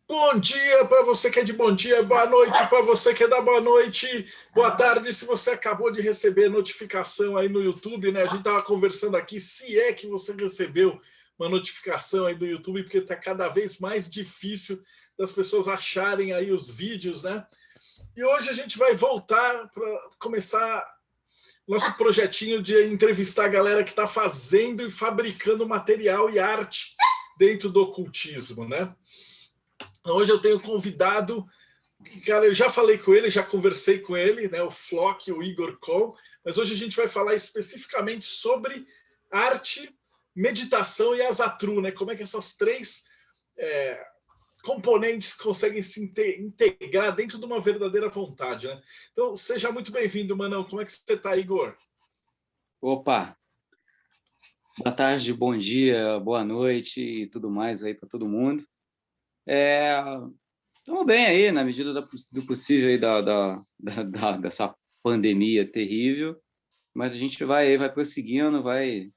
Bom dia para você que é de bom dia, boa noite para você que é da boa noite, boa tarde se você acabou de receber notificação aí no YouTube, né? A gente estava conversando aqui, se é que você recebeu uma notificação aí do YouTube, porque está cada vez mais difícil das pessoas acharem aí os vídeos, né? E hoje a gente vai voltar para começar nosso projetinho de entrevistar a galera que está fazendo e fabricando material e arte dentro do ocultismo, né? Hoje eu tenho convidado, cara, eu já falei com ele, já conversei com ele, né, o Flock, o Igor Kohl, mas hoje a gente vai falar especificamente sobre arte, meditação e asatru, né? Como é que essas três é, componentes conseguem se integrar dentro de uma verdadeira vontade, né? Então, seja muito bem-vindo, Manão. Como é que você está, Igor? Opa, boa tarde, bom dia, boa noite e tudo mais aí para todo mundo. Estamos bem aí, na medida do possível aí dessa pandemia terrível, mas a gente vai prosseguindo, vai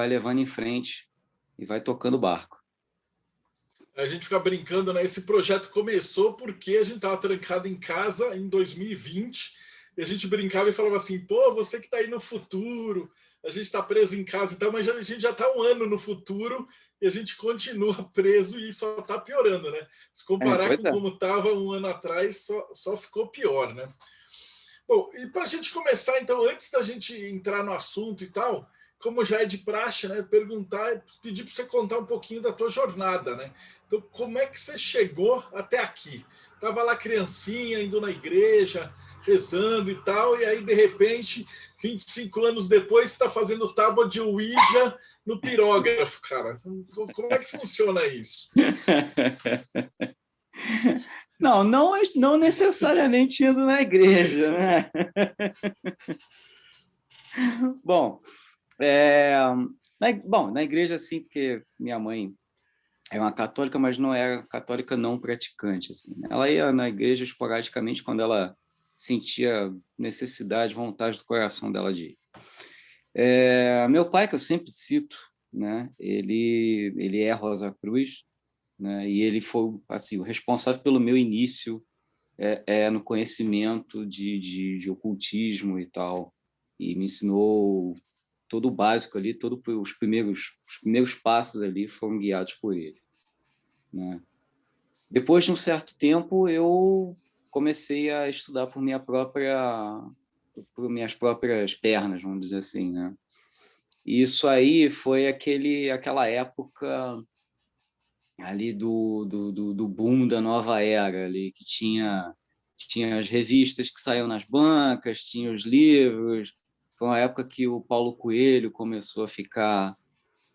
levando em frente e vai tocando o barco. A gente fica brincando, né? Esse projeto começou porque a gente estava trancado em casa em 2020 e a gente brincava e falava assim: pô, você que está aí no futuro, a gente está preso em casa e tal, mas a gente já está um ano no futuro e a gente continua preso e só está piorando, né? Se comparar Pois com é. como estava um ano atrás, só ficou pior, né? Bom, e para a gente começar, então, antes da gente entrar no assunto e tal, como já é de praxe, né, perguntar, pedir para você contar um pouquinho da tua jornada, né? Então, como é que você chegou até aqui? Tava lá criancinha, indo na igreja, rezando e tal, e aí, de repente, 25 anos depois, está fazendo tábua de Ouija no pirógrafo, cara. Como é que funciona isso? Não necessariamente indo na igreja, né? Bom, na igreja sim, porque minha mãe é uma católica, mas não é católica não praticante, assim, né? Ela ia na igreja esporadicamente quando ela sentia necessidade, vontade do coração dela de ir. Meu pai, que eu sempre cito, né? Ele é Rosa Cruz, né? E ele foi assim o responsável pelo meu início no conhecimento de ocultismo e tal, e me ensinou todo o básico ali, todos os primeiros passos ali foram guiados por ele, né? Depois de um certo tempo, eu comecei a estudar por minhas próprias pernas, vamos dizer assim, né? E isso aí foi aquela época ali do boom da nova era ali, que tinha as revistas que saíam nas bancas, tinha os livros. Foi uma época que o Paulo Coelho começou a ficar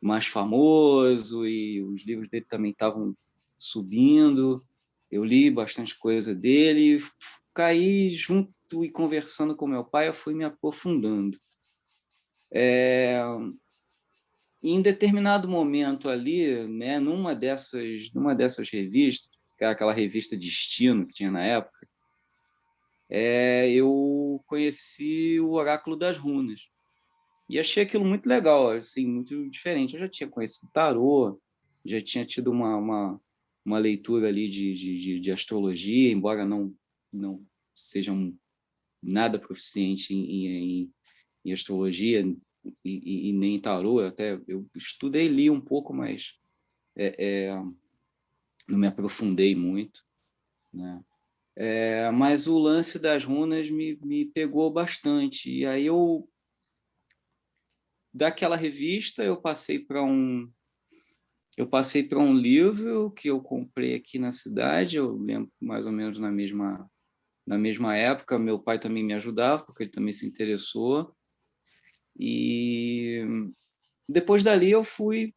mais famoso e os livros dele também estavam subindo. Eu li bastante coisa dele e caí junto e conversando com meu pai, eu fui me aprofundando. E em determinado momento ali, né, numa dessas revistas, que era aquela revista Destino que tinha na época, eu conheci o Oráculo das Runas. E achei aquilo muito legal, assim, muito diferente. Eu já tinha conhecido tarô, já tinha tido uma leitura ali de astrologia, embora não seja nada proficiente em astrologia e nem em tarô. Até eu estudei, li um pouco, mas não me aprofundei muito, né? Mas o lance das runas me pegou bastante. E aí daquela revista, eu passei para um livro que eu comprei aqui na cidade. Eu lembro mais ou menos na mesma época. Meu pai também me ajudava, porque ele também se interessou. E depois dali eu fui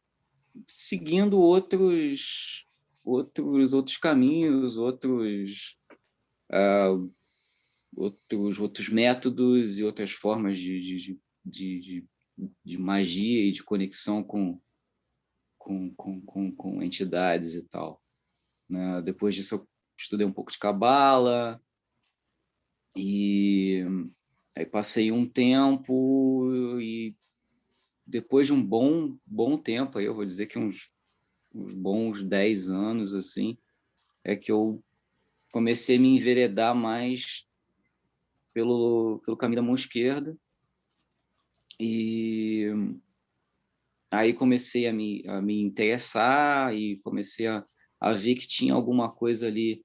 seguindo outros caminhos, outros métodos e outras formas de, de magia e de conexão com entidades e tal, né? Depois disso, eu estudei um pouco de cabala e aí passei um tempo e depois de um bom tempo, aí eu vou dizer que uns bons 10 anos, assim, é que eu comecei a me enveredar mais pelo caminho da mão esquerda, e aí comecei a me interessar e comecei a ver que tinha alguma coisa ali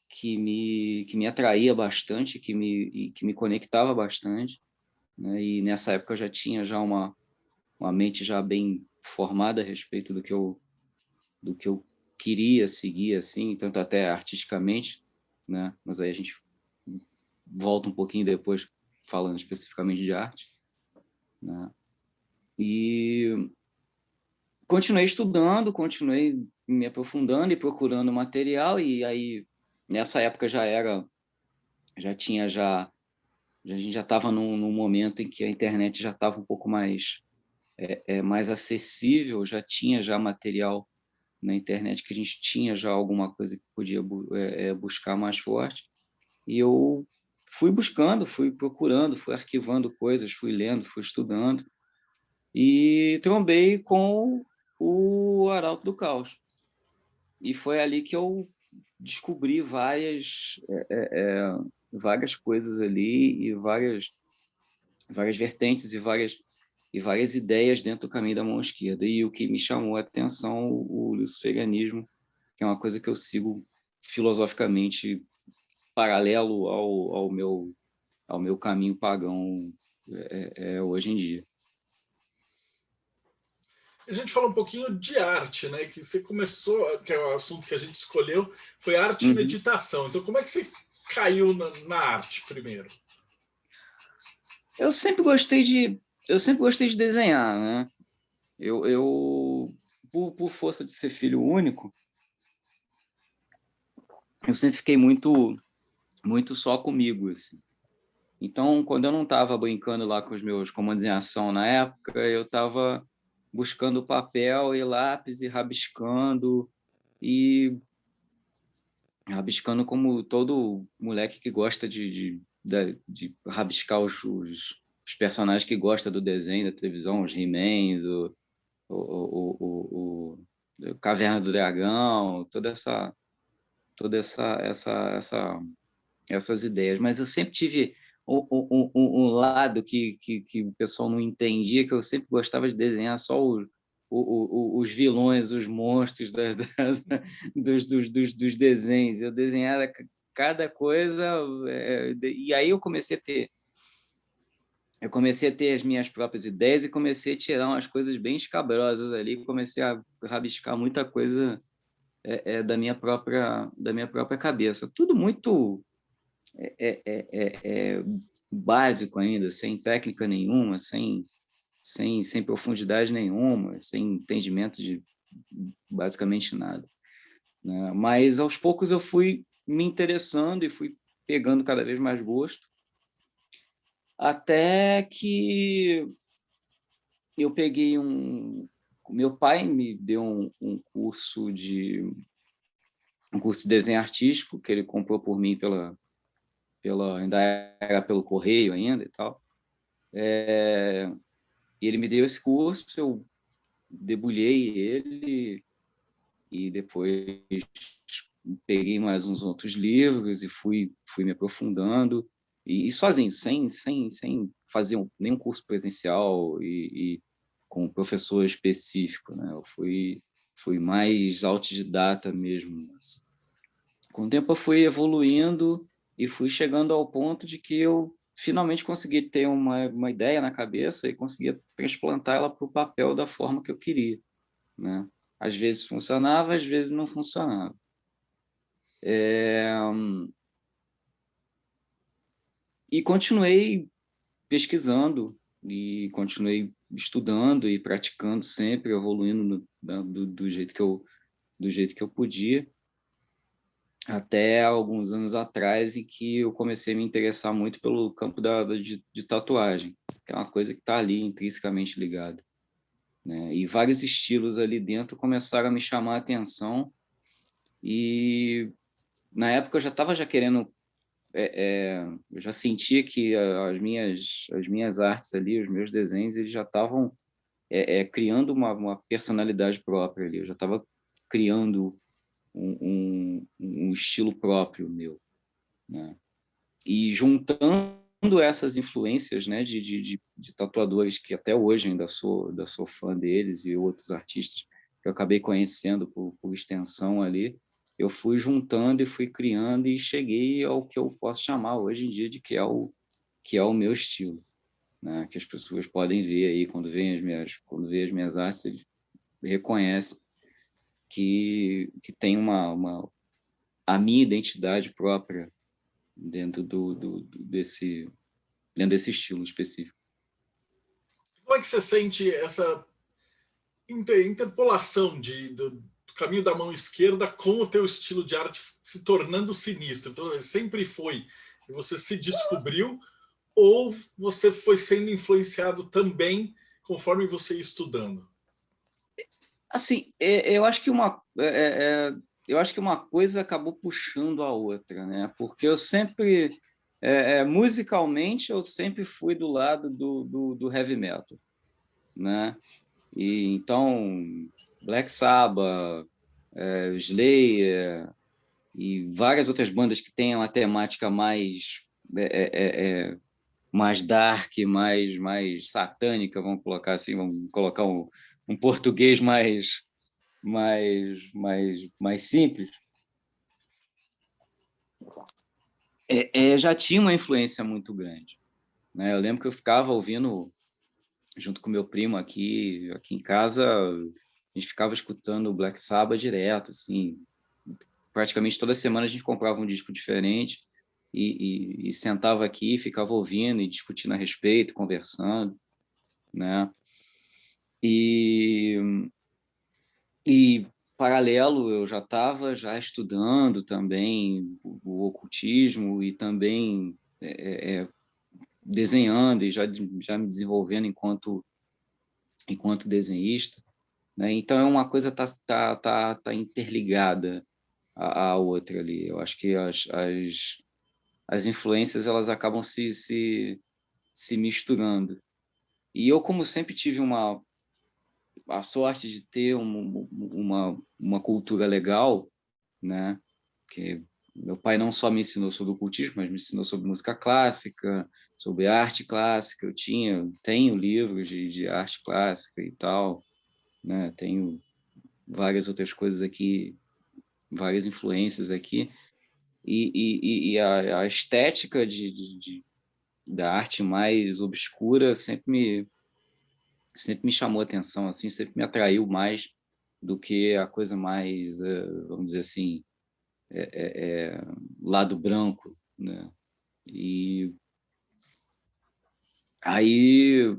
que me atraía bastante, que me conectava bastante, né? E nessa época eu já tinha já uma mente já bem formada a respeito do que eu queria seguir, assim, tanto até artisticamente, né? Mas aí a gente volta um pouquinho depois falando especificamente de arte, né? E continuei estudando, continuei me aprofundando e procurando material, e aí nessa época já tinha já a gente já estava num momento em que a internet já estava um pouco mais acessível, já tinha já material na internet, que a gente tinha já alguma coisa que podia buscar mais forte, e eu fui buscando, fui procurando, fui arquivando coisas, fui lendo, fui estudando, e trombei com o Arauto do Caos. E foi ali que eu descobri várias coisas ali e várias vertentes e várias ideias dentro do caminho da mão esquerda. E o que me chamou a atenção, o luciferianismo, que é uma coisa que eu sigo filosoficamente paralelo ao meu caminho pagão hoje em dia. A gente fala um pouquinho de arte, né? Que você começou, que é o assunto que a gente escolheu, foi arte e Uhum. meditação. Então, como é que você caiu na arte primeiro? Eu sempre gostei de desenhar, né? Por força de ser filho único, eu sempre fiquei muito só comigo, assim. Então, quando eu não estava brincando lá com os meus comandos em ação na época, eu estava buscando papel e lápis e rabiscando como todo moleque que gosta de rabiscar os personagens que gosta do desenho, da televisão, os He-Mans, o Caverna do Dragão, toda essas ideias. Mas eu sempre tive um lado que o pessoal não entendia, que eu sempre gostava de desenhar só os vilões, os monstros dos desenhos. Eu desenhava cada coisa, e aí eu comecei a ter as minhas próprias ideias e comecei a tirar umas coisas bem escabrosas ali, comecei a rabiscar muita coisa da minha própria cabeça. Tudo muito é básico ainda, sem técnica nenhuma, sem profundidade nenhuma, sem entendimento de basicamente nada, né? Mas aos poucos eu fui me interessando e fui pegando cada vez mais gosto, até que eu peguei meu pai me deu um curso de desenho artístico que ele comprou por mim ainda era pelo correio ainda e tal. E ele me deu esse curso, eu debulhei ele e depois peguei mais uns outros livros e fui me aprofundando e sozinho, sem fazer nenhum curso presencial e com um professor específico, né? Eu fui mais autodidata mesmo, assim. Com o tempo eu fui evoluindo e fui chegando ao ponto de que eu finalmente consegui ter uma ideia na cabeça e conseguia transplantar ela para o papel da forma que eu queria, né? Às vezes funcionava, às vezes não funcionava. E continuei pesquisando e continuei estudando e praticando sempre, evoluindo do jeito que eu podia, até alguns anos atrás, em que eu comecei a me interessar muito pelo campo de tatuagem, que é uma coisa que está ali intrinsecamente ligada, né? E vários estilos ali dentro começaram a me chamar a atenção, e na época eu já estava querendo, eu já sentia que as minhas artes ali, os meus desenhos, eles já estavam criando uma personalidade própria ali, eu já estava criando um estilo próprio meu, né? E juntando essas influências, né, de tatuadores que até hoje ainda sou fã deles e outros artistas que eu acabei conhecendo por extensão ali, eu fui juntando e fui criando e cheguei ao que eu posso chamar hoje em dia de que é o meu estilo, né? Que as pessoas podem ver aí quando vê as minhas artes, eles reconhecem que tem a minha identidade própria dentro dentro desse estilo específico. Como é que você sente essa interpolação do caminho da mão esquerda com o teu estilo de arte se tornando sinistro? Então, sempre foi, e você se descobriu, ou você foi sendo influenciado também conforme você ia estudando? Assim, eu acho que uma coisa acabou puxando a outra, né? Porque eu sempre, musicalmente, eu sempre fui do lado do heavy metal, né? E então Black Sabbath, Slayer e várias outras bandas que têm uma temática mais dark, mais satânica, vamos colocar assim, vamos colocar um português mais simples, já tinha uma influência muito grande, né? Eu lembro que eu ficava ouvindo, junto com meu primo aqui em casa, a gente ficava escutando Black Sabbath direto, assim, praticamente toda semana a gente comprava um disco diferente e sentava aqui, ficava ouvindo e discutindo a respeito, conversando, né? E E, paralelo, eu já estava já estudando também o ocultismo e também desenhando e já me desenvolvendo enquanto desenhista, né? Então, é uma coisa tá interligada à outra ali. Eu acho que as influências elas acabam se misturando. E eu, como sempre tive a sorte de ter uma cultura legal, né? Que meu pai não só me ensinou sobre o cultismo, mas me ensinou sobre música clássica, sobre arte clássica. Tenho livros de arte clássica e tal, né? Tenho várias outras coisas aqui, várias influências aqui. E a estética da arte mais obscura sempre me chamou a atenção, assim, sempre me atraiu mais do que a coisa mais, vamos dizer assim, lado branco, né? E aí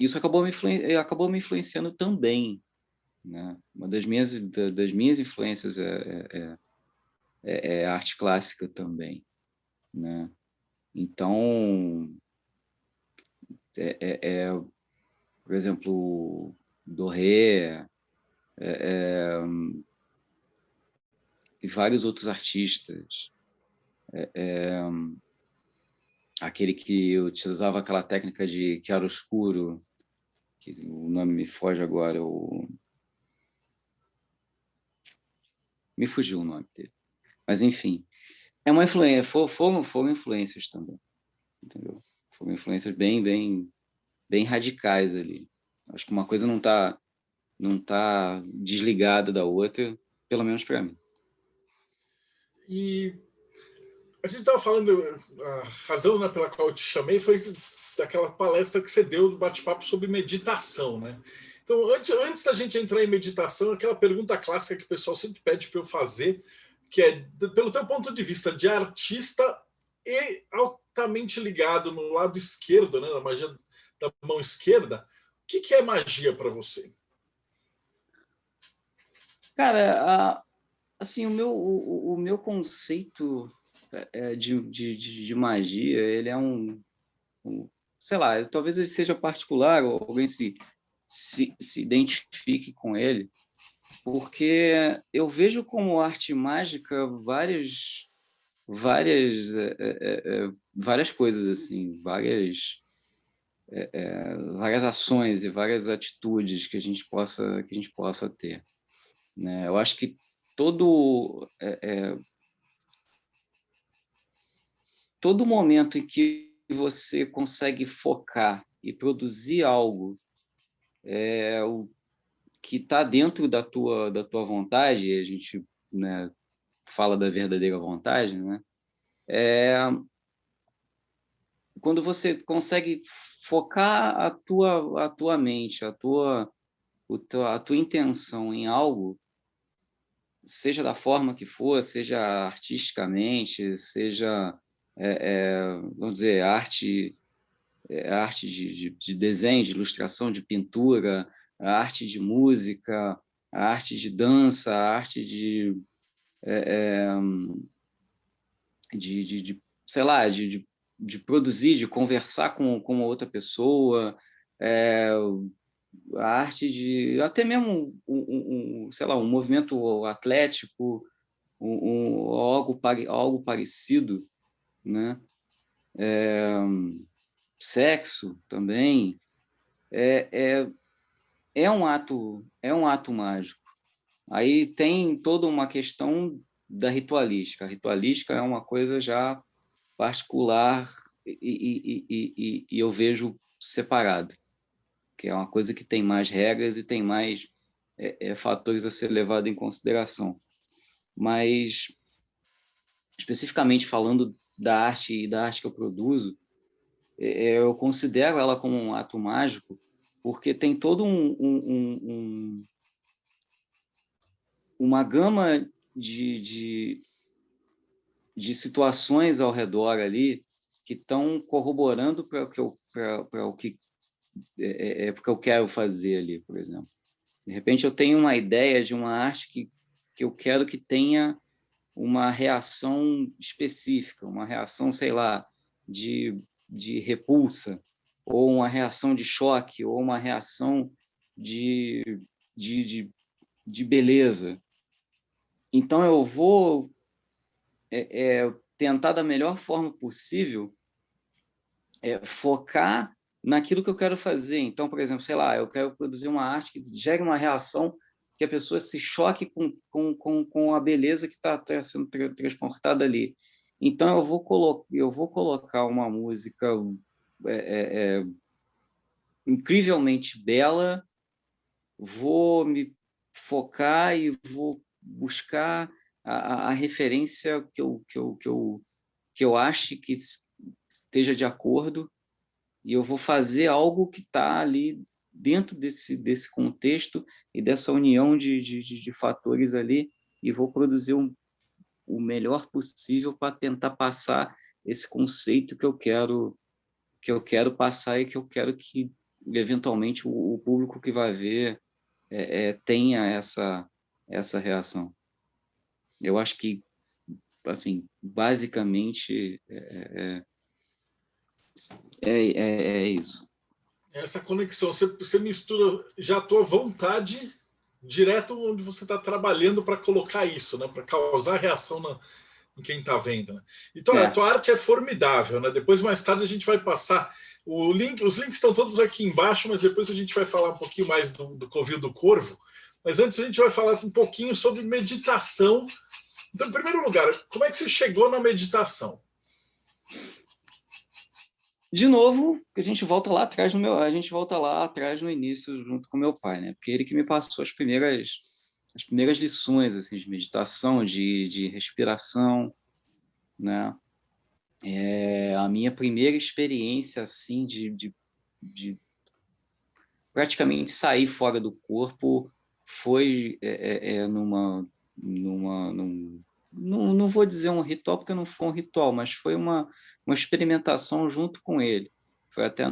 isso acabou me influenciando também, né? Uma das minhas influências é arte clássica também, né? Então, por exemplo, Doré, e vários outros artistas, aquele que utilizava aquela técnica de chiaroscuro, que o nome me foge agora, me fugiu o nome dele. Mas, enfim, é uma influência, foram influências também, entendeu? Foram influências bem radicais ali. Acho que uma coisa não tá desligada da outra, pelo menos para mim. E a gente estava falando, a razão, né, pela qual eu te chamei foi daquela palestra que você deu do bate-papo sobre meditação, né? Então, antes da gente entrar em meditação, aquela pergunta clássica que o pessoal sempre pede para eu fazer, que é, pelo teu ponto de vista de artista e altamente ligado no lado esquerdo, né, da magia da mão esquerda, o que é magia para você? Cara, assim, o meu conceito de magia, ele é sei lá, talvez ele seja particular, ou alguém se identifique com ele, porque eu vejo como arte mágica várias coisas, assim, várias ações e várias atitudes que a gente possa ter, né? Eu acho que todo momento em que você consegue focar e produzir algo que está dentro da tua vontade, a gente, né, fala da verdadeira vontade, né? Quando você consegue focar a tua mente, a tua intenção em algo, seja da forma que for, seja artisticamente, seja, vamos dizer, arte de desenho, de ilustração, de pintura, a arte de música, a arte de dança, a arte sei lá, de produzir, de conversar com uma outra pessoa, a arte de até mesmo sei lá, um movimento atlético, algo parecido, né? Sexo também é um ato mágico. Aí tem toda uma questão da ritualística. A ritualística é uma coisa já particular e eu vejo separado, que é uma coisa que tem mais regras e tem mais fatores a ser levado em consideração. Mas, especificamente falando da arte e da arte que eu produzo, eu considero ela como um ato mágico porque tem todo uma gama de situações ao redor ali que estão corroborando para o que eu quero fazer ali, por exemplo. De repente, eu tenho uma ideia de uma arte que eu quero que tenha uma reação específica, uma reação, sei lá, de repulsa, ou uma reação de choque, ou uma reação de beleza. Então, eu vou tentar, da melhor forma possível, focar naquilo que eu quero fazer. Então, por exemplo, sei lá, eu quero produzir uma arte que gere uma reação que a pessoa se choque com a beleza que está sendo transportada ali. Então, eu vou colocar uma música incrivelmente bela, vou me focar e vou buscar a referência que eu ache que esteja de acordo, e eu vou fazer algo que está ali dentro desse contexto e dessa união de fatores ali, e vou produzir o melhor possível para tentar passar esse conceito que eu quero passar e que eu quero que, eventualmente, o público que vai ver tenha essa reação. Eu acho que, assim, basicamente, é isso. Essa conexão, você mistura já a tua vontade direto onde você está trabalhando para colocar isso, né? Para causar reação em quem está vendo. Né? Então, a tua arte é formidável. Né? Depois, mais tarde, a gente vai passar os links estão todos aqui embaixo, mas depois a gente vai falar um pouquinho mais do Covil do Corvo. Mas antes a gente vai falar um pouquinho sobre meditação. Então, em primeiro lugar, como é que você chegou na meditação? De novo, a gente volta lá atrás no início, junto com meu pai, né? Porque ele que me passou as primeiras lições assim, de meditação, de respiração, né? A minha primeira experiência assim de praticamente sair fora do corpo foi não vou dizer um ritual, porque não foi um ritual, mas foi uma experimentação junto com ele. Foi até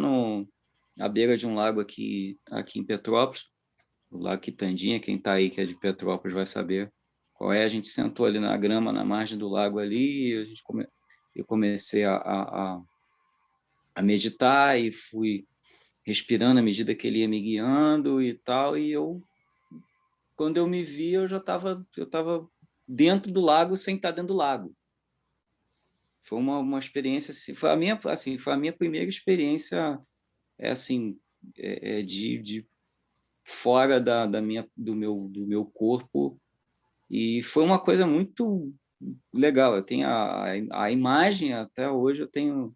à beira de um lago aqui em Petrópolis, o Lago Quitandinha. Quem está aí, que é de Petrópolis, vai saber qual é. A gente sentou ali na grama, na margem do lago ali, e eu comecei a meditar e fui respirando à medida que ele ia me guiando e tal, e quando eu me vi, eu estava dentro do lago sem estar dentro do lago. Foi uma experiência assim, foi a minha primeira experiência de fora do meu corpo, E foi uma coisa muito legal. Eu tenho a imagem, até hoje, eu tenho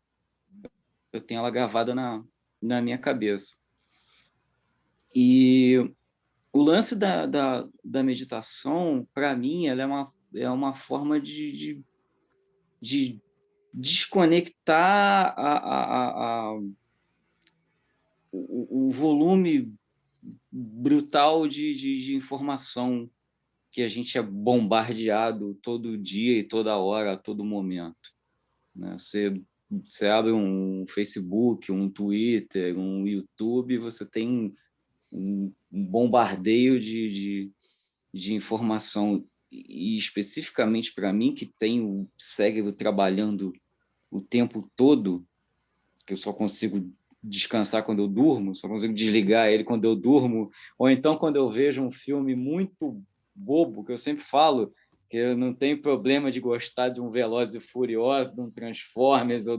ela gravada na minha cabeça. E o lance da meditação, para mim, ela é uma forma de desconectar o volume brutal de informação que a gente é bombardeado todo dia e toda hora, a todo momento, né? Você abre um Facebook, um Twitter, um YouTube, você tem um bombardeio de informação, e especificamente para mim, que tem o cérebro trabalhando o tempo todo, que eu só consigo descansar quando eu durmo, só consigo desligar ele quando eu durmo, ou então quando eu vejo um filme muito bobo, que eu sempre falo que eu não tenho problema de gostar de um Velozes e Furiosos, de um Transformers ou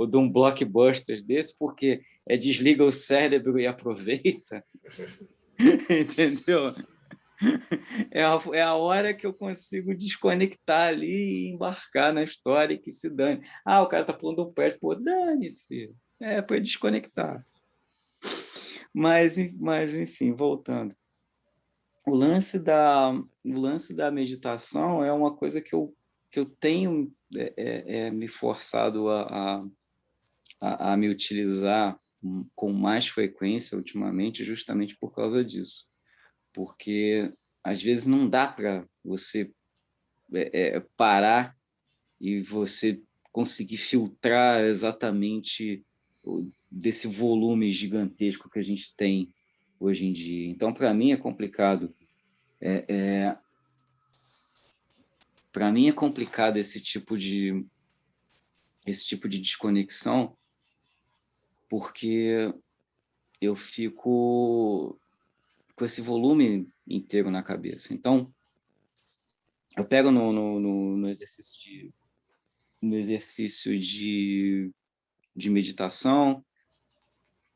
de um blockbuster desse, porque desliga o cérebro e aproveita, entendeu? É a hora que eu consigo desconectar ali e embarcar na história e que se dane. Ah, o cara tá pulando um prédio, pô, dane-se. É para desconectar. Mas, enfim, voltando. O lance da meditação é uma coisa que eu tenho me forçado a me utilizar com mais frequência ultimamente, justamente por causa disso. Porque às vezes não dá para você parar e você conseguir filtrar exatamente desse volume gigantesco que a gente tem hoje em dia. Então, para mim é complicado. Para mim é complicado esse tipo de desconexão, porque eu fico com esse volume inteiro na cabeça. Então, eu pego no exercício de meditação.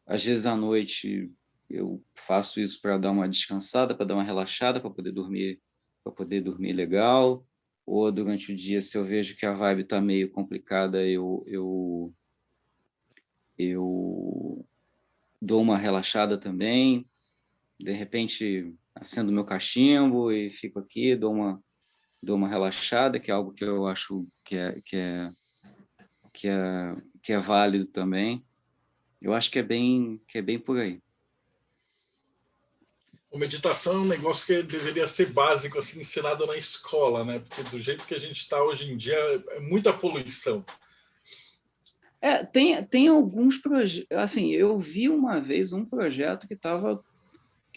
Às vezes à noite eu faço isso para dar uma descansada, para dar uma relaxada, para poder dormir legal. Ou durante o dia, se eu vejo que a vibe está meio complicada, eu dou uma relaxada também. De repente, acendo meu cachimbo e fico aqui, dou uma relaxada, que é algo que eu acho que é válido também. Eu acho que é bem por aí. A meditação é um negócio que deveria ser básico, assim, ensinado na escola, né? Porque do jeito que a gente está hoje em dia, é muita poluição. Tem alguns projetos. Assim, eu vi uma vez um projeto que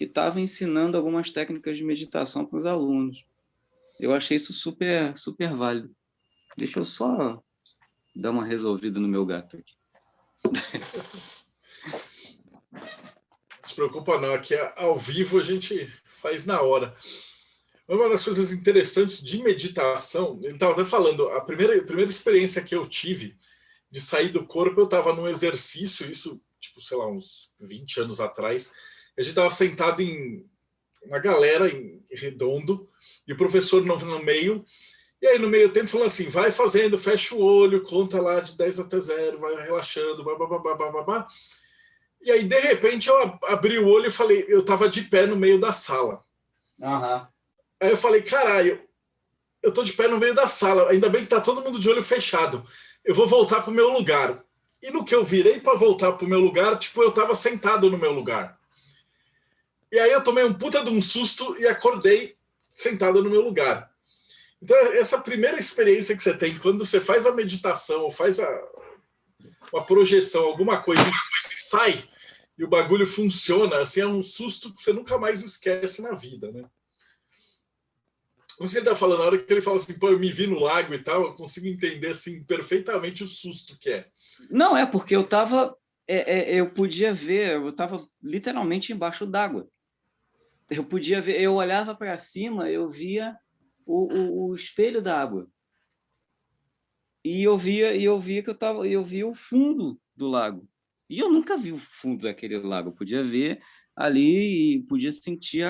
estava ensinando algumas técnicas de meditação para os alunos. Eu achei isso super, super válido. Deixa eu só dar uma resolvida no meu gato aqui. Não se preocupa não, aqui ao vivo a gente faz na hora. Uma das coisas interessantes de meditação, ele estava até falando, a primeira experiência que eu tive de sair do corpo, eu estava num exercício, isso, tipo, sei lá, uns 20 anos atrás, a gente estava sentado em uma galera em redondo, e o professor no meio, e aí no meio tempo falou assim, vai fazendo, fecha o olho, conta lá de 10 até 0, vai relaxando, babá. E aí, de repente, eu abri o olho e falei, eu estava de pé no meio da sala. Uhum. Aí eu falei, caralho, eu tô de pé no meio da sala, ainda bem que tá todo mundo de olho fechado. Eu vou voltar pro meu lugar. E no que eu virei para voltar pro meu lugar, tipo, eu tava sentado no meu lugar. E aí eu tomei um puta de um susto e acordei sentado no meu lugar. Então, essa primeira experiência que você tem quando você faz a meditação ou faz uma projeção, alguma coisa e sai e o bagulho funciona, assim, é um susto que você nunca mais esquece na vida, né? Você está falando, na hora que ele fala assim, pô, eu me vi no lago e tal, eu consigo entender assim perfeitamente o susto que é. Não, porque eu estava, eu podia ver, eu estava literalmente embaixo d'água. Eu podia ver, eu olhava para cima, eu via o espelho da água. E eu via que eu via o fundo do lago. E eu nunca vi o fundo daquele lago. Eu podia ver ali e podia sentir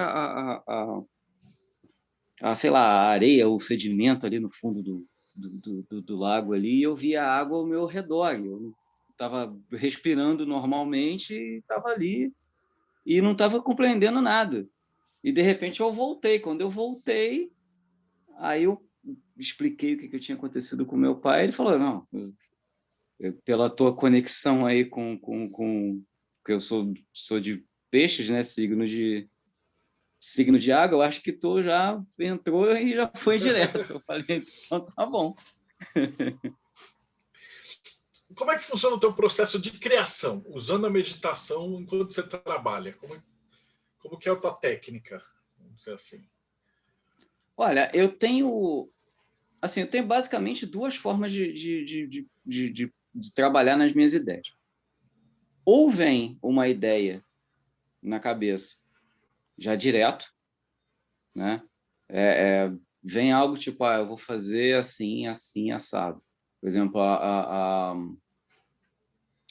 sei lá, a areia, o sedimento ali no fundo do lago ali, e eu via a água ao meu redor. Eu estava respirando normalmente e estava ali e não estava compreendendo nada. E, de repente, eu voltei. Quando eu voltei, aí eu expliquei o que tinha acontecido com meu pai. Ele falou, não, pela tua conexão aí com que eu sou de peixes, né? Signo de água, eu acho que tu já entrou e já foi direto. Eu falei, então tá bom. Como é que funciona o teu processo de criação, usando a meditação enquanto você trabalha? Como que é a tua técnica? Vamos dizer assim. Olha, eu tenho basicamente duas formas de trabalhar nas minhas ideias. Ou vem uma ideia na cabeça já direto, né? Vem algo tipo, eu vou fazer assim, assim, assado. Por exemplo,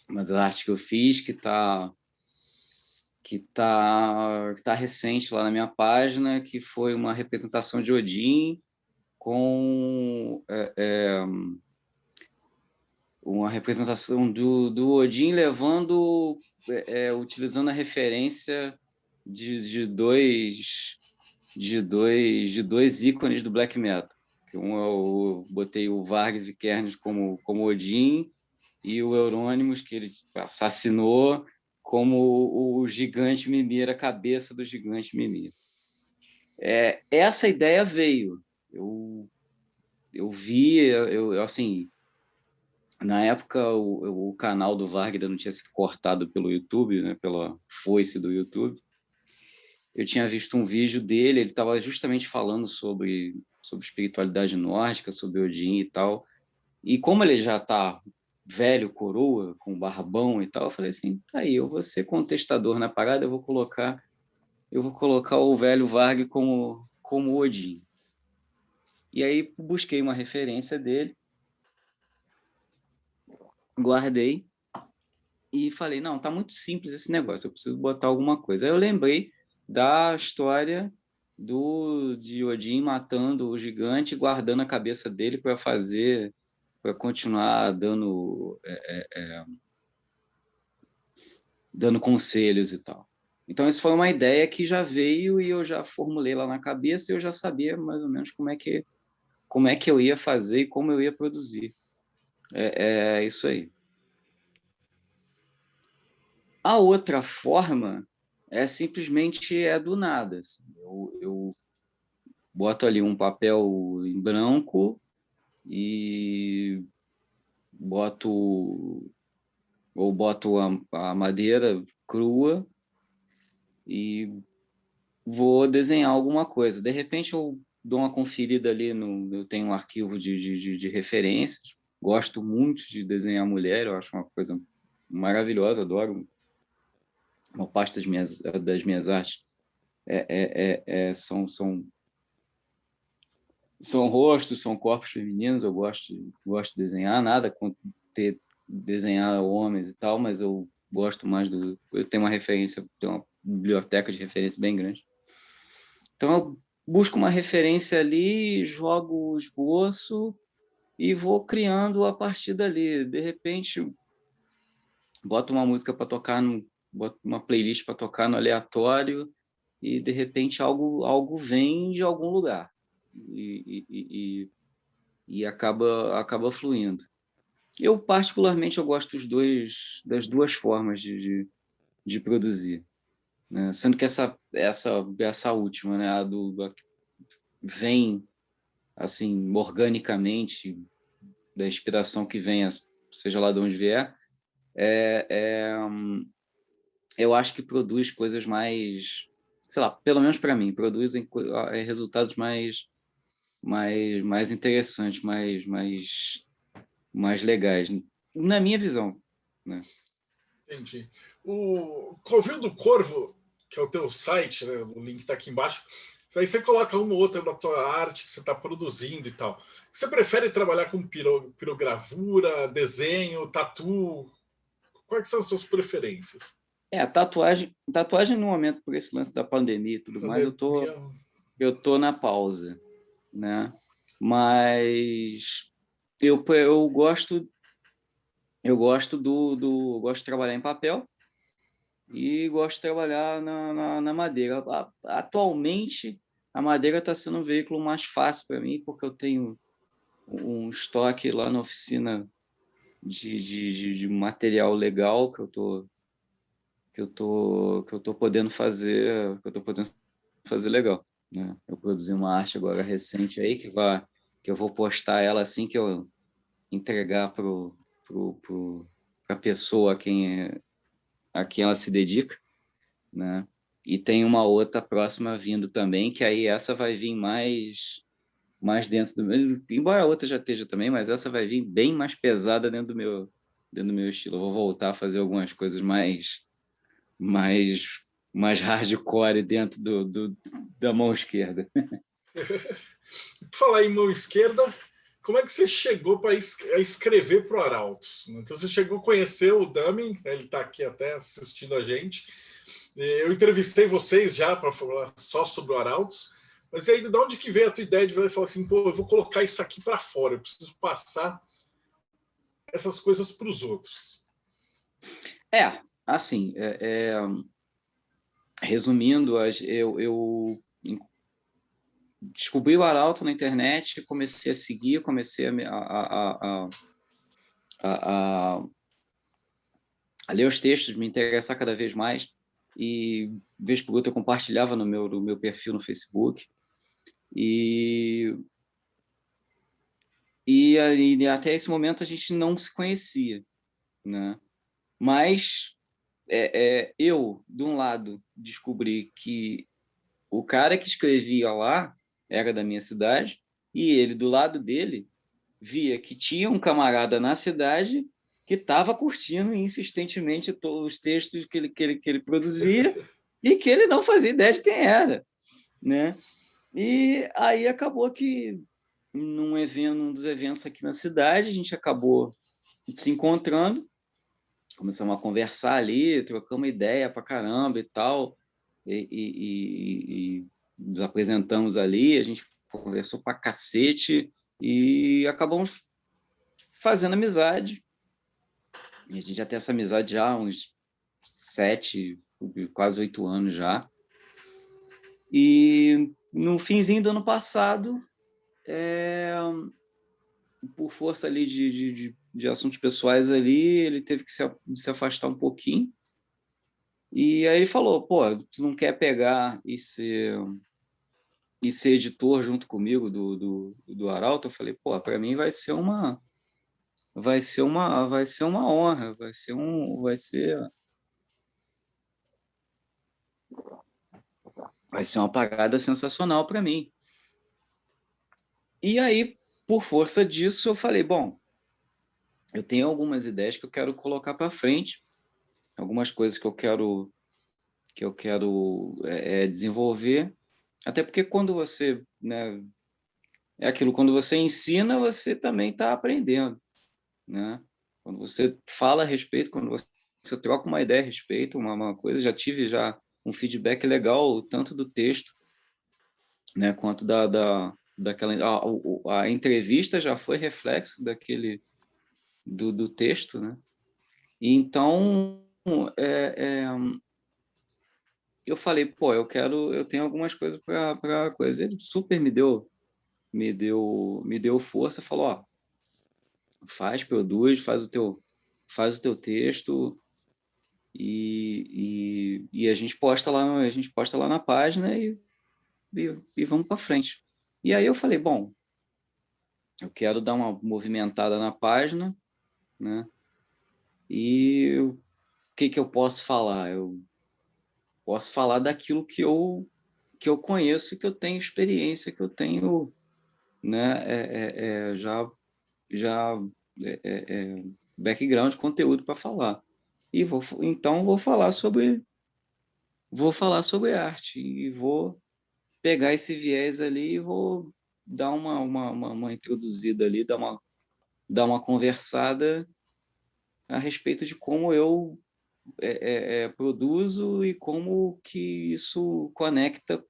uma das artes que eu fiz que tá recente lá na minha página, que foi uma representação de Odin com uma representação do Odin levando, utilizando a referência de dois ícones do black metal. Eu botei o Varg Vikernes como Odin e o Euronymous, que ele assassinou, como o gigante Mimir, a cabeça do gigante Mimir. Essa ideia veio. Eu vi, assim, na época o canal do Varg ainda não tinha sido cortado pelo YouTube, né, pela foice do YouTube. Eu tinha visto um vídeo dele, ele estava justamente falando sobre espiritualidade nórdica, sobre Odin e tal. E como ele já está velho, coroa, com barbão e tal, eu falei assim, tá aí, eu vou ser contestador na parada, eu vou colocar o velho Varg como Odin. E aí busquei uma referência dele, guardei e falei, não, tá muito simples esse negócio, eu preciso botar alguma coisa. Aí eu lembrei da história de Odin matando o gigante, guardando a cabeça dele para continuar dando conselhos e tal. Então, isso foi uma ideia que já veio e eu já formulei lá na cabeça e eu já sabia mais ou menos como é que eu ia fazer e como eu ia produzir. É isso aí. A outra forma simplesmente do nada. Assim. Eu boto ali um papel em branco e boto a madeira crua e vou desenhar alguma coisa. De repente eu dou uma conferida ali, eu tenho um arquivo de referências, gosto muito de desenhar mulher, eu acho uma coisa maravilhosa, adoro. Uma parte das minhas artes são rostos, são corpos femininos, eu gosto de desenhar, nada com desenhar homens e tal, mas eu gosto mais eu tenho tenho uma biblioteca de referência bem grande. Então eu busco uma referência ali, jogo o esboço e vou criando a partir dali. De repente, boto uma música para tocar, boto uma playlist para tocar no aleatório e de repente algo vem de algum lugar e acaba fluindo. Eu particularmente eu gosto das duas formas de produzir, né? Sendo que essa última, né, a vem assim organicamente da inspiração que vem, seja lá de onde vier, eu acho que produz coisas mais, sei lá, pelo menos para mim, produzem resultados mais interessantes, mais legais, na minha visão, né? Entendi. O Covil do Corvo, que é o teu site, né? O link está aqui embaixo. Aí você coloca uma ou outra da tua arte que você está produzindo e tal. Você prefere trabalhar com pirogravura, desenho, tatu? Quais são as suas preferências? Tatuagem no momento, por esse lance da pandemia e tudo mais, eu tô na pausa, né? Mas eu gosto de trabalhar em papel e gosto de trabalhar na madeira. Atualmente, a madeira está sendo um veículo mais fácil para mim, porque eu tenho um estoque lá na oficina de material legal que eu tô podendo fazer legal, né? Eu produzi uma arte agora recente aí que eu vou postar ela assim que eu entregar para a pessoa a quem ela se dedica, né? E tem uma outra próxima vindo também, que aí essa vai vir mais dentro do meu, embora a outra já esteja também, mas essa vai vir bem mais pesada dentro do meu estilo. Eu vou voltar a fazer algumas coisas mais, mais hardcore dentro da mão esquerda. Falar em mão esquerda, como é que você chegou para escrever para o Arautos? Então você chegou a conhecer o Damin, ele está aqui até assistindo a gente. Eu entrevistei vocês já para falar só sobre o Arautos, mas aí de onde que veio a tua ideia de falar assim, pô, eu vou colocar isso aqui para fora, eu preciso passar essas coisas para os outros? Assim, resumindo, eu descobri o Arauto na internet, comecei a seguir, comecei a ler os textos, me interessar cada vez mais, e vez por outra eu compartilhava no meu perfil no Facebook, e até esse momento a gente não se conhecia, né? Mas eu, de um lado, descobri que o cara que escrevia lá era da minha cidade, e ele, do lado dele, via que tinha um camarada na cidade que estava curtindo insistentemente todos os textos que ele produzia e que ele não fazia ideia de quem era, né? E aí acabou que num dos eventos aqui na cidade, a gente acabou se encontrando, começamos a conversar ali, trocamos ideia pra caramba e tal, e nos apresentamos ali, a gente conversou pra cacete e acabamos fazendo amizade. E a gente já tem essa amizade já há uns 7, quase 8 anos já. E no finzinho do ano passado, por força ali de assuntos pessoais ali, ele teve que se afastar um pouquinho. E aí ele falou, pô, tu não quer pegar e ser editor junto comigo do Arauto? Eu falei, pô, para mim vai ser uma honra, vai ser uma parada sensacional para mim. E aí, por força disso, eu falei, bom, eu tenho algumas ideias que eu quero colocar para frente, algumas coisas que eu quero desenvolver, até porque quando você, né, é aquilo, quando você ensina, você também está aprendendo, né? Quando você fala a respeito, quando você troca uma ideia a respeito, uma coisa, já tive um feedback legal, tanto do texto, né, quanto daquela a entrevista já foi reflexo do texto, né? E então eu falei, pô, eu tenho algumas coisas para coisa. Ele super me deu força, falou, ó, produz, faz o teu texto e a gente posta lá na página e vamos para frente. E aí eu falei, bom, eu quero dar uma movimentada na página, né? E o que eu posso falar? Eu posso falar daquilo que eu conheço, que eu tenho experiência, que eu tenho, né, já background, conteúdo para falar. E então vou falar sobre arte e vou pegar esse viés ali e vou dar uma introduzida ali, dar uma conversada a respeito de como eu produzo e como que isso conecta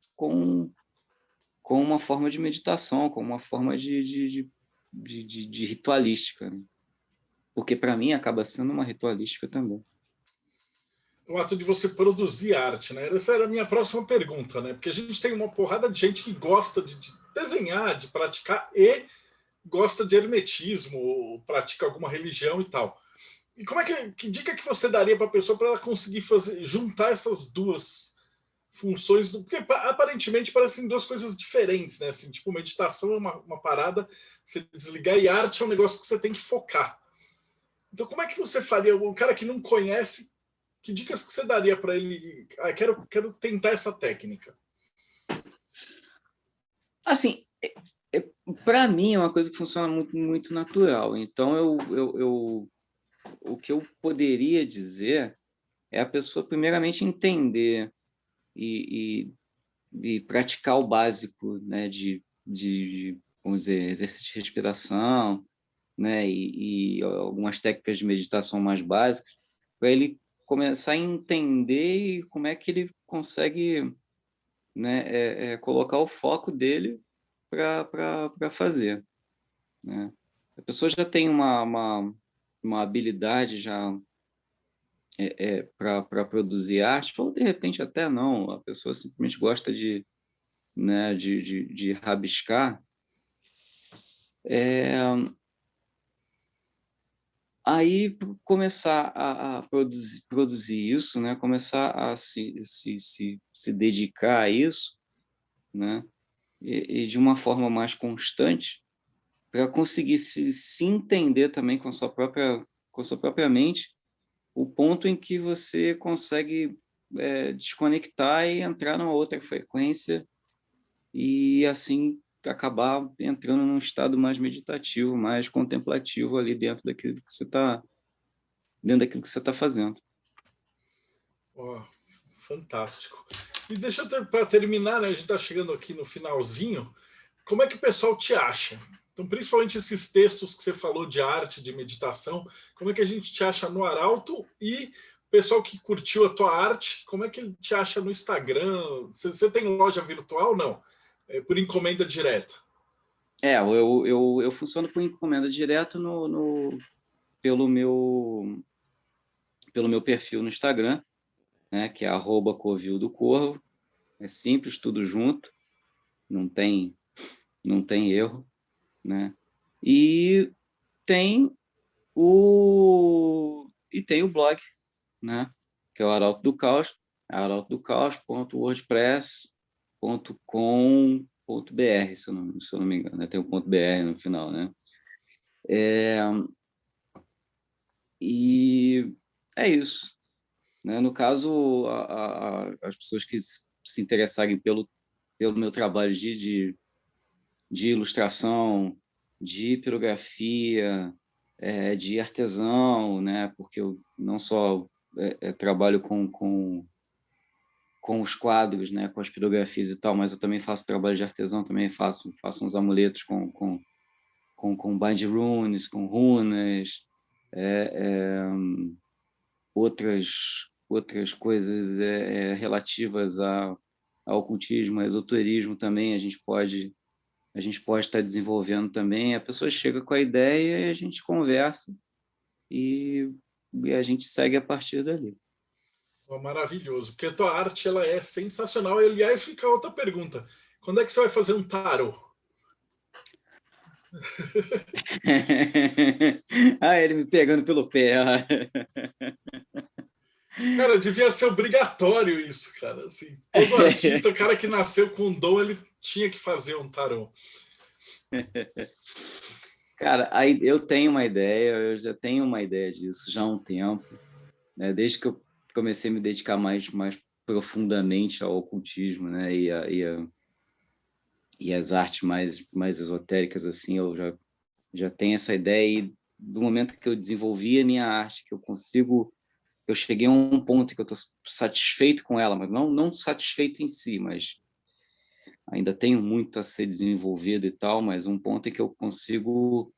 como uma forma de meditação, como uma forma de ritualística, né? Porque, para mim, acaba sendo uma ritualística também. O ato de você produzir arte, né? Essa era a minha próxima pergunta, né? Porque a gente tem uma porrada de gente que gosta de desenhar, de praticar e gosta de hermetismo, ou pratica alguma religião e tal. E como é que dica que você daria para a pessoa para ela conseguir fazer, juntar essas duas funções? Porque aparentemente parecem duas coisas diferentes, né? Assim, tipo, meditação é uma parada, você desligar, e arte é um negócio que você tem que focar. Então, como é que você faria? Um cara que não conhece, que dicas que você daria para ele? Ah, quero tentar essa técnica. Assim, para mim é uma coisa que funciona muito, muito natural. Então, o que eu poderia dizer é a pessoa primeiramente entender e, e praticar o básico, né, vamos dizer, exercício de respiração, né, e algumas técnicas de meditação mais básicas, para ele começar a entender como é que ele consegue, né, colocar o foco dele para fazer, né? A pessoa já tem uma habilidade já para produzir arte, ou de repente até não, a pessoa simplesmente gosta né, de rabiscar, aí começar a produzir isso, né, começar a se dedicar a isso, né, e de uma forma mais constante, para conseguir se entender também com a sua própria mente, o ponto em que você consegue desconectar e entrar numa outra frequência e assim acabar entrando num estado mais meditativo, mais contemplativo ali dentro daquilo que você está fazendo. Oh, fantástico. E deixa eu para terminar, né? A gente está chegando aqui no finalzinho. Como é que o pessoal te acha? Então, principalmente esses textos que você falou de arte, de meditação, como é que a gente te acha no Arauto? E o pessoal que curtiu a tua arte, como é que ele te acha no Instagram? Você tem loja virtual? Não. É por encomenda direta. Eu funciono por encomenda direta pelo pelo meu perfil no Instagram, né, que é @covil do Corvo. É simples, tudo junto, não tem, não tem erro, né? E tem tem o blog, né, que é o Arauto do Caos, arautodocaos.wordpress.com.br, se eu não me engano, né? Tem o .br no final, né? E é isso, né? No caso, as pessoas que se interessarem pelo meu trabalho de ilustração, de pirografia, de artesão, né? Porque eu não só trabalho com os quadros, né? Com as pirografias e tal, mas eu também faço trabalho de artesão, também faço uns amuletos com bind runes, com runas, outras coisas relativas ao ocultismo, ao esoterismo também, a gente pode estar desenvolvendo também. A pessoa chega com a ideia e a gente conversa e a gente segue a partir dali. Oh, maravilhoso, porque a tua arte ela é sensacional. Aliás, fica outra pergunta. Quando é que você vai fazer um tarô? Ele me pegando pelo pé. Cara, devia ser obrigatório isso, cara. Assim, todo artista, o cara que nasceu com dom, ele tinha que fazer um tarô. Cara, aí eu tenho uma ideia, eu já tenho uma ideia disso já há um tempo, né? Desde que eu comecei a me dedicar mais profundamente ao ocultismo, né? E as artes mais esotéricas, assim, eu já tenho essa ideia. E do momento que eu desenvolvi a minha arte, que eu cheguei a um ponto que eu estou satisfeito com ela, mas não satisfeito em si, mas ainda tenho muito a ser desenvolvido e tal, mas um ponto em que eu consigo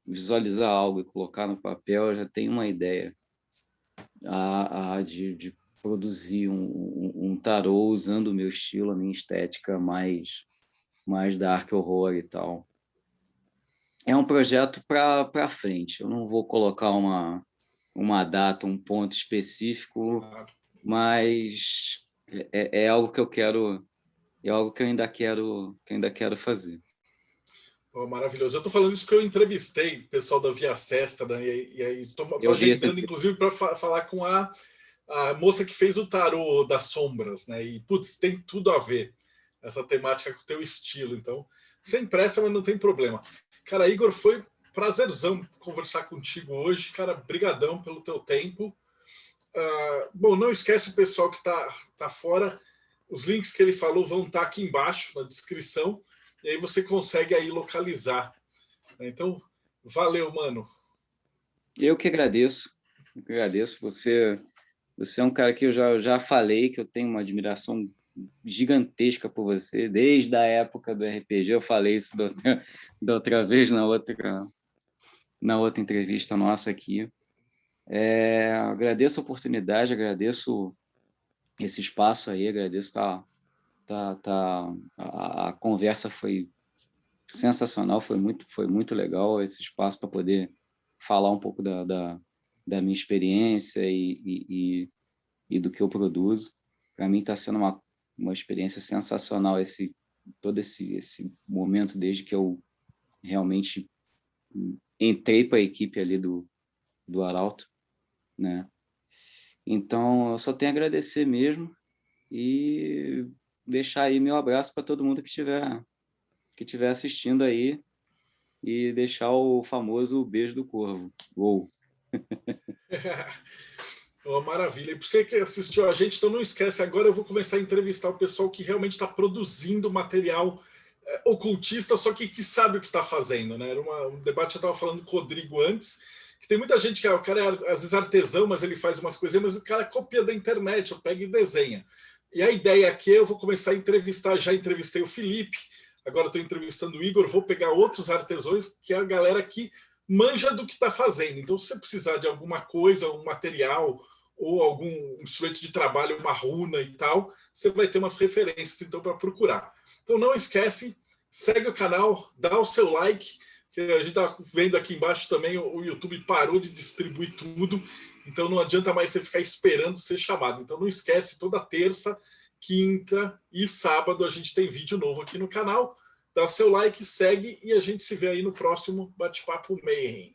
visualizar algo e colocar no papel, eu já tenho uma ideia produzir um tarô usando o meu estilo, a minha estética mais dark horror e tal. É um projeto para frente. Eu não vou colocar uma data, um ponto específico, Claro. mas é algo que eu quero, é algo que eu ainda quero fazer. Oh, maravilhoso. Eu estou falando isso porque eu entrevistei o pessoal da Via Sesta, né? E aí estou Eu vi essa agendando, inclusive, entrevista. para falar com a moça que fez o tarô das sombras, né? E, putz, tem tudo a ver essa temática com o teu estilo. Então, sem pressa, mas não tem problema. Cara, Igor, foi prazerzão conversar contigo hoje. Cara, brigadão pelo teu tempo. Bom, não esquece o pessoal que tá fora. Os links que ele falou vão estar aqui embaixo na descrição. E aí você consegue aí localizar. Então, valeu, mano. Eu que agradeço. Eu que agradeço. Você é um cara que eu já falei que eu tenho uma admiração gigantesca por você, desde a época do RPG. Eu falei isso da outra vez na outra entrevista nossa aqui. Agradeço a oportunidade, agradeço esse espaço aí, agradeço a conversa foi sensacional, foi muito legal esse espaço para poder falar um pouco da minha experiência e do que eu produzo. Para mim está sendo uma experiência sensacional todo esse momento desde que eu realmente entrei para a equipe ali do Arauto, né? Então, eu só tenho a agradecer mesmo e deixar aí meu abraço para todo mundo que estiver assistindo aí e deixar o famoso beijo do corvo. Uou! Oh, maravilha. E para você que assistiu a gente, então não esquece, agora eu vou começar a entrevistar o pessoal que realmente está produzindo material ocultista, só que sabe o que está fazendo, né? Era um debate que eu estava falando com o Rodrigo antes, que tem muita gente que o cara é às vezes artesão, mas ele faz umas coisinhas, mas o cara copia da internet, eu pego e desenha. E a ideia aqui é eu vou começar a entrevistar, já entrevistei o Felipe, agora estou entrevistando o Igor, vou pegar outros artesãos, que é a galera que manja do que está fazendo. Então, se você precisar de alguma coisa, um material, ou algum instrumento de trabalho, uma runa e tal, você vai ter umas referências então para procurar. Então não esquece, segue o canal, dá o seu like, que a gente está vendo aqui embaixo também, o YouTube parou de distribuir tudo, então não adianta mais você ficar esperando ser chamado. Então não esquece, toda terça, quinta e sábado a gente tem vídeo novo aqui no canal. Dá o seu like, segue e a gente se vê aí no próximo Bate-Papo Mayhem.